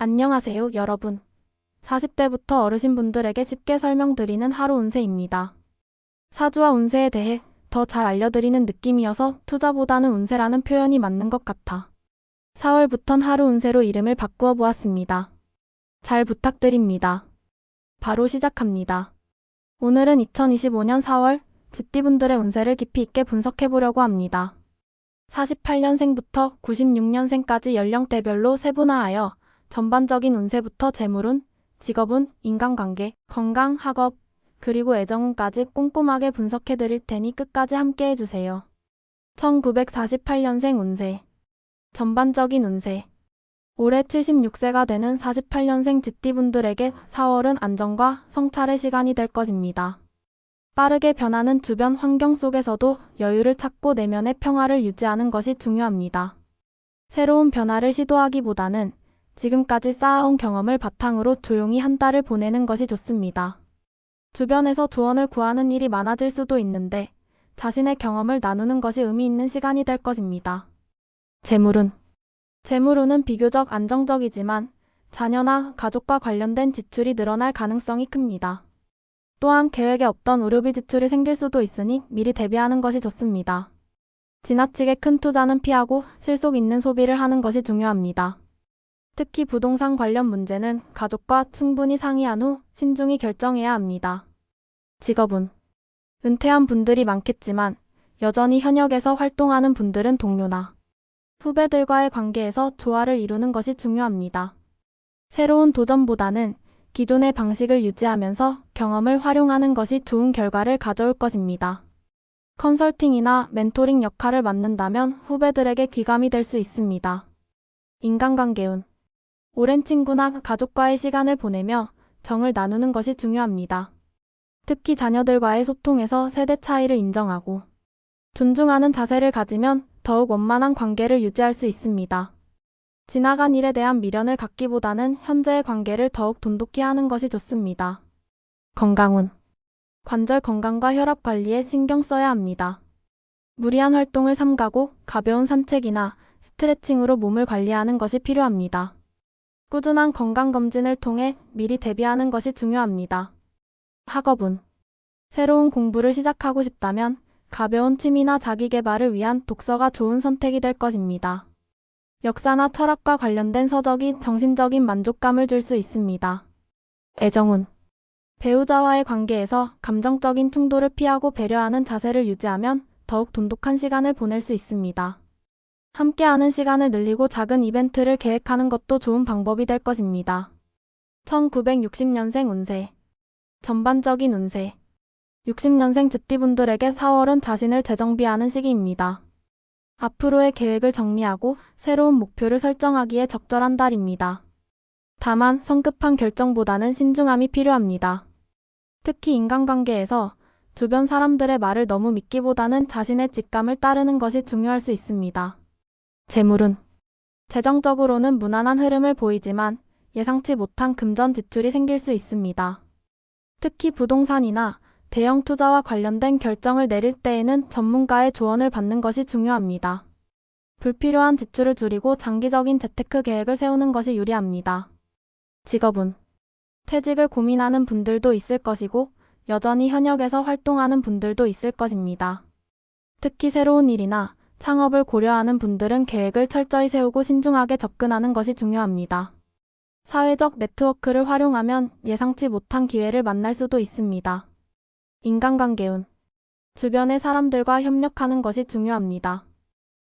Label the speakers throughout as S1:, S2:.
S1: 안녕하세요, 여러분. 40대부터 어르신분들에게 쉽게 설명드리는 하루 운세입니다. 사주와 운세에 대해 더 잘 알려드리는 느낌이어서 투자보다는 운세라는 표현이 맞는 것 같아 4월부턴 하루 운세로 이름을 바꾸어 보았습니다. 잘 부탁드립니다. 바로 시작합니다. 오늘은 2025년 4월 쥐띠분들의 운세를 깊이 있게 분석해 보려고 합니다. 48년생부터 96년생까지 연령대별로 세분화하여 전반적인 운세부터 재물운, 직업운, 인간관계, 건강, 학업, 그리고 애정운까지 꼼꼼하게 분석해 드릴 테니 끝까지 함께 해주세요. 1948년생 운세. 전반적인 운세. 올해 76세가 되는 48년생 쥐띠분들에게 4월은 안정과 성찰의 시간이 될 것입니다. 빠르게 변하는 주변 환경 속에서도 여유를 찾고 내면의 평화를 유지하는 것이 중요합니다. 새로운 변화를 시도하기보다는 지금까지 쌓아온 경험을 바탕으로 조용히 한 달을 보내는 것이 좋습니다. 주변에서 조언을 구하는 일이 많아질 수도 있는데 자신의 경험을 나누는 것이 의미 있는 시간이 될 것입니다. 재물운. 재물운은 비교적 안정적이지만 자녀나 가족과 관련된 지출이 늘어날 가능성이 큽니다. 또한 계획에 없던 의료비 지출이 생길 수도 있으니 미리 대비하는 것이 좋습니다. 지나치게 큰 투자는 피하고 실속 있는 소비를 하는 것이 중요합니다. 특히 부동산 관련 문제는 가족과 충분히 상의한 후 신중히 결정해야 합니다. 직업운. 은퇴한 분들이 많겠지만 여전히 현역에서 활동하는 분들은 동료나 후배들과의 관계에서 조화를 이루는 것이 중요합니다. 새로운 도전보다는 기존의 방식을 유지하면서 경험을 활용하는 것이 좋은 결과를 가져올 것입니다. 컨설팅이나 멘토링 역할을 맡는다면 후배들에게 귀감이 될 수 있습니다. 인간관계운. 오랜 친구나 가족과의 시간을 보내며 정을 나누는 것이 중요합니다. 특히 자녀들과의 소통에서 세대 차이를 인정하고 존중하는 자세를 가지면 더욱 원만한 관계를 유지할 수 있습니다. 지나간 일에 대한 미련을 갖기보다는 현재의 관계를 더욱 돈독히 하는 것이 좋습니다. 건강운. 관절 건강과 혈압 관리에 신경 써야 합니다. 무리한 활동을 삼가고 가벼운 산책이나 스트레칭으로 몸을 관리하는 것이 필요합니다. 꾸준한 건강검진을 통해 미리 대비하는 것이 중요합니다. 학업운. 새로운 공부를 시작하고 싶다면 가벼운 취미나 자기계발을 위한 독서가 좋은 선택이 될 것입니다. 역사나 철학과 관련된 서적이 정신적인 만족감을 줄 수 있습니다. 애정운. 배우자와의 관계에서 감정적인 충돌을 피하고 배려하는 자세를 유지하면 더욱 돈독한 시간을 보낼 수 있습니다. 함께하는 시간을 늘리고 작은 이벤트를 계획하는 것도 좋은 방법이 될 것입니다. 1960년생 운세. 전반적인 운세. 60년생 쥐띠분들에게 4월은 자신을 재정비하는 시기입니다. 앞으로의 계획을 정리하고 새로운 목표를 설정하기에 적절한 달입니다. 다만 성급한 결정보다는 신중함이 필요합니다. 특히 인간관계에서 주변 사람들의 말을 너무 믿기보다는 자신의 직감을 따르는 것이 중요할 수 있습니다. 재물운. 재정적으로는 무난한 흐름을 보이지만 예상치 못한 금전 지출이 생길 수 있습니다. 특히 부동산이나 대형 투자와 관련된 결정을 내릴 때에는 전문가의 조언을 받는 것이 중요합니다. 불필요한 지출을 줄이고 장기적인 재테크 계획을 세우는 것이 유리합니다. 직업운. 퇴직을 고민하는 분들도 있을 것이고 여전히 현역에서 활동하는 분들도 있을 것입니다. 특히 새로운 일이나 창업을 고려하는 분들은 계획을 철저히 세우고 신중하게 접근하는 것이 중요합니다. 사회적 네트워크를 활용하면 예상치 못한 기회를 만날 수도 있습니다. 인간관계운. 주변의 사람들과 협력하는 것이 중요합니다.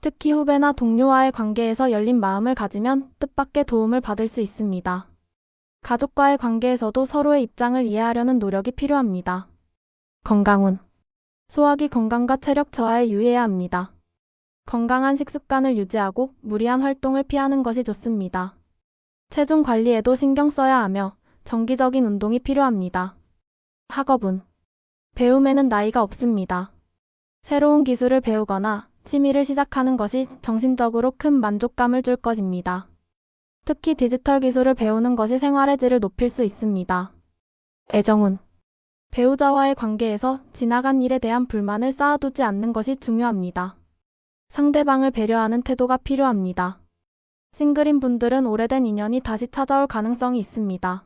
S1: 특히 후배나 동료와의 관계에서 열린 마음을 가지면 뜻밖의 도움을 받을 수 있습니다. 가족과의 관계에서도 서로의 입장을 이해하려는 노력이 필요합니다. 건강운. 소화기 건강과 체력 저하에 유의해야 합니다. 건강한 식습관을 유지하고 무리한 활동을 피하는 것이 좋습니다. 체중 관리에도 신경 써야 하며 정기적인 운동이 필요합니다. 학업운. 배움에는 나이가 없습니다. 새로운 기술을 배우거나 취미를 시작하는 것이 정신적으로 큰 만족감을 줄 것입니다. 특히 디지털 기술을 배우는 것이 생활의 질을 높일 수 있습니다. 애정운. 배우자와의 관계에서 지나간 일에 대한 불만을 쌓아두지 않는 것이 중요합니다. 상대방을 배려하는 태도가 필요합니다. 싱글인 분들은 오래된 인연이 다시 찾아올 가능성이 있습니다.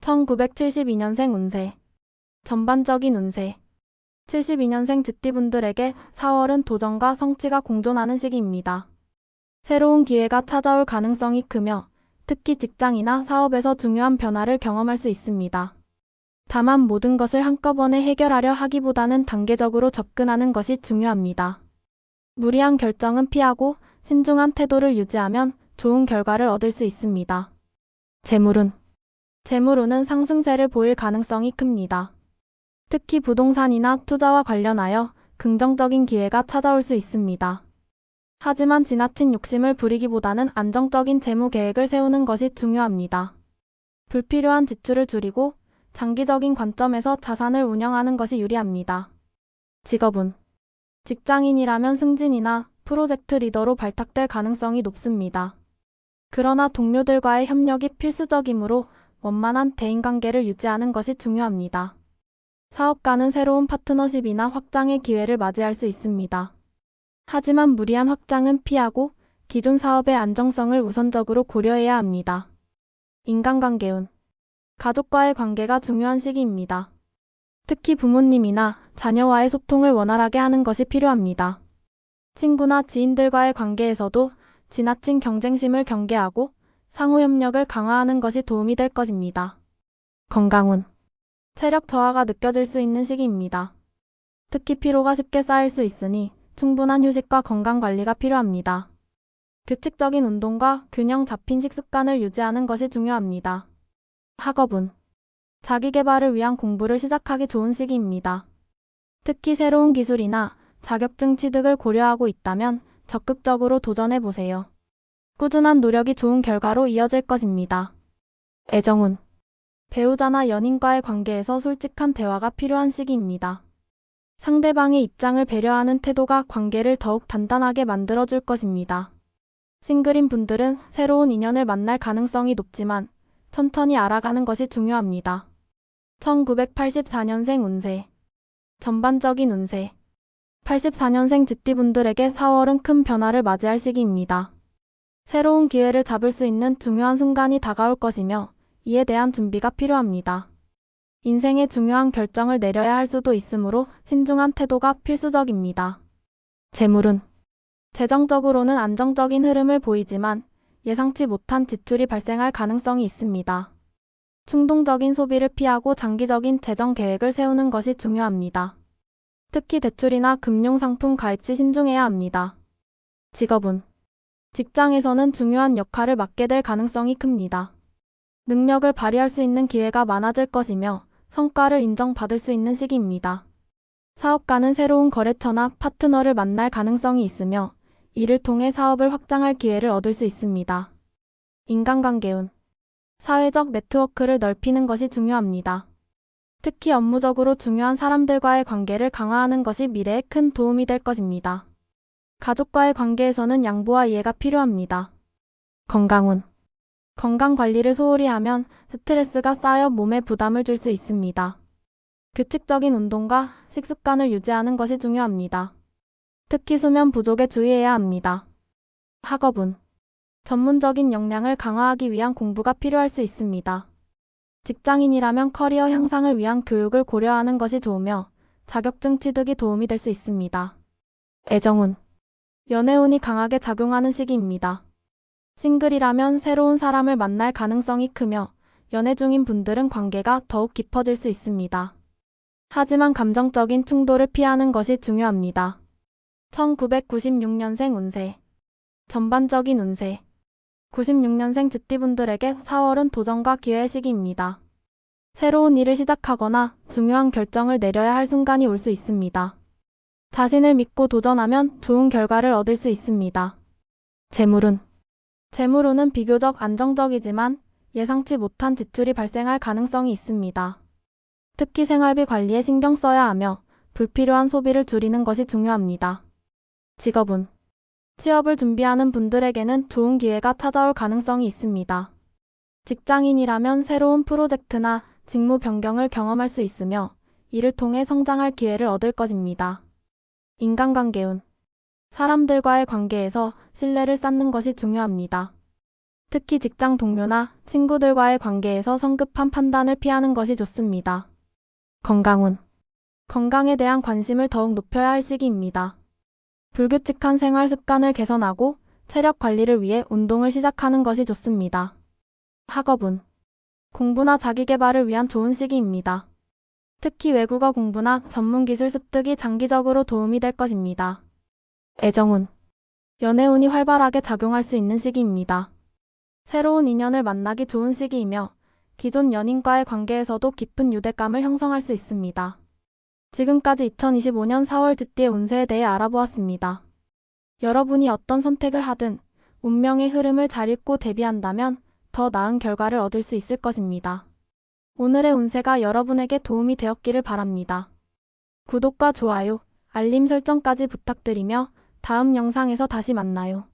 S1: 1972년생 운세. 전반적인 운세. 72년생 쥐띠분들에게 4월은 도전과 성취가 공존하는 시기입니다. 새로운 기회가 찾아올 가능성이 크며 특히 직장이나 사업에서 중요한 변화를 경험할 수 있습니다. 다만 모든 것을 한꺼번에 해결하려 하기보다는 단계적으로 접근하는 것이 중요합니다. 무리한 결정은 피하고 신중한 태도를 유지하면 좋은 결과를 얻을 수 있습니다. 재물운은 상승세를 보일 가능성이 큽니다. 특히 부동산이나 투자와 관련하여 긍정적인 기회가 찾아올 수 있습니다. 하지만 지나친 욕심을 부리기보다는 안정적인 재무 계획을 세우는 것이 중요합니다. 불필요한 지출을 줄이고 장기적인 관점에서 자산을 운영하는 것이 유리합니다. 직업운. 직장인이라면 승진이나 프로젝트 리더로 발탁될 가능성이 높습니다. 그러나 동료들과의 협력이 필수적이므로 원만한 대인관계를 유지하는 것이 중요합니다. 사업가는 새로운 파트너십이나 확장의 기회를 맞이할 수 있습니다. 하지만 무리한 확장은 피하고 기존 사업의 안정성을 우선적으로 고려해야 합니다. 인간관계운. 가족과의 관계가 중요한 시기입니다. 특히 부모님이나 자녀와의 소통을 원활하게 하는 것이 필요합니다. 친구나 지인들과의 관계에서도 지나친 경쟁심을 경계하고 상호협력을 강화하는 것이 도움이 될 것입니다. 건강운. 체력 저하가 느껴질 수 있는 시기입니다. 특히 피로가 쉽게 쌓일 수 있으니 충분한 휴식과 건강관리가 필요합니다. 규칙적인 운동과 균형 잡힌 식습관을 유지하는 것이 중요합니다. 학업운. 자기계발을 위한 공부를 시작하기 좋은 시기입니다. 특히 새로운 기술이나 자격증 취득을 고려하고 있다면 적극적으로 도전해보세요. 꾸준한 노력이 좋은 결과로 이어질 것입니다. 애정운. 배우자나 연인과의 관계에서 솔직한 대화가 필요한 시기입니다. 상대방의 입장을 배려하는 태도가 관계를 더욱 단단하게 만들어줄 것입니다. 싱글인 분들은 새로운 인연을 만날 가능성이 높지만 천천히 알아가는 것이 중요합니다. 1984년생 운세. 전반적인 운세. 84년생 쥐띠분들에게 4월은 큰 변화를 맞이할 시기입니다. 새로운 기회를 잡을 수 있는 중요한 순간이 다가올 것이며 이에 대한 준비가 필요합니다. 인생의 중요한 결정을 내려야 할 수도 있으므로 신중한 태도가 필수적입니다. 재물운. 재정적으로는 안정적인 흐름을 보이지만 예상치 못한 지출이 발생할 가능성이 있습니다. 충동적인 소비를 피하고 장기적인 재정 계획을 세우는 것이 중요합니다. 특히 대출이나 금융상품 가입 시 신중해야 합니다. 직업운. 직장에서는 중요한 역할을 맡게 될 가능성이 큽니다. 능력을 발휘할 수 있는 기회가 많아질 것이며 성과를 인정받을 수 있는 시기입니다. 사업가는 새로운 거래처나 파트너를 만날 가능성이 있으며 이를 통해 사업을 확장할 기회를 얻을 수 있습니다. 인간관계운. 사회적 네트워크를 넓히는 것이 중요합니다. 특히 업무적으로 중요한 사람들과의 관계를 강화하는 것이 미래에 큰 도움이 될 것입니다. 가족과의 관계에서는 양보와 이해가 필요합니다. 건강운. 건강관리를 소홀히 하면 스트레스가 쌓여 몸에 부담을 줄 수 있습니다. 규칙적인 운동과 식습관을 유지하는 것이 중요합니다. 특히 수면 부족에 주의해야 합니다. 학업운. 전문적인 역량을 강화하기 위한 공부가 필요할 수 있습니다. 직장인이라면 커리어 향상을 위한 교육을 고려하는 것이 좋으며 자격증 취득이 도움이 될 수 있습니다. 애정운. 연애운이 강하게 작용하는 시기입니다. 싱글이라면 새로운 사람을 만날 가능성이 크며 연애 중인 분들은 관계가 더욱 깊어질 수 있습니다. 하지만 감정적인 충돌을 피하는 것이 중요합니다. 1996년생 운세. 전반적인 운세. 96년생 쥐띠분들에게 4월은 도전과 기회의 시기입니다. 새로운 일을 시작하거나 중요한 결정을 내려야 할 순간이 올 수 있습니다. 자신을 믿고 도전하면 좋은 결과를 얻을 수 있습니다. 재물운. 재물운은 비교적 안정적이지만 예상치 못한 지출이 발생할 가능성이 있습니다. 특히 생활비 관리에 신경 써야 하며 불필요한 소비를 줄이는 것이 중요합니다. 직업운. 취업을 준비하는 분들에게는 좋은 기회가 찾아올 가능성이 있습니다. 직장인이라면 새로운 프로젝트나 직무 변경을 경험할 수 있으며 이를 통해 성장할 기회를 얻을 것입니다. 인간관계운. 사람들과의 관계에서 신뢰를 쌓는 것이 중요합니다. 특히 직장 동료나 친구들과의 관계에서 성급한 판단을 피하는 것이 좋습니다. 건강운. 건강에 대한 관심을 더욱 높여야 할 시기입니다. 불규칙한 생활 습관을 개선하고 체력 관리를 위해 운동을 시작하는 것이 좋습니다. 학업운. 공부나 자기계발을 위한 좋은 시기입니다. 특히 외국어 공부나 전문 기술 습득이 장기적으로 도움이 될 것입니다. 애정운. 연애운이 활발하게 작용할 수 있는 시기입니다. 새로운 인연을 만나기 좋은 시기이며 기존 연인과의 관계에서도 깊은 유대감을 형성할 수 있습니다. 지금까지 2025년 4월 쥐띠의 운세에 대해 알아보았습니다. 여러분이 어떤 선택을 하든 운명의 흐름을 잘 읽고 대비한다면 더 나은 결과를 얻을 수 있을 것입니다. 오늘의 운세가 여러분에게 도움이 되었기를 바랍니다. 구독과 좋아요, 알림 설정까지 부탁드리며 다음 영상에서 다시 만나요.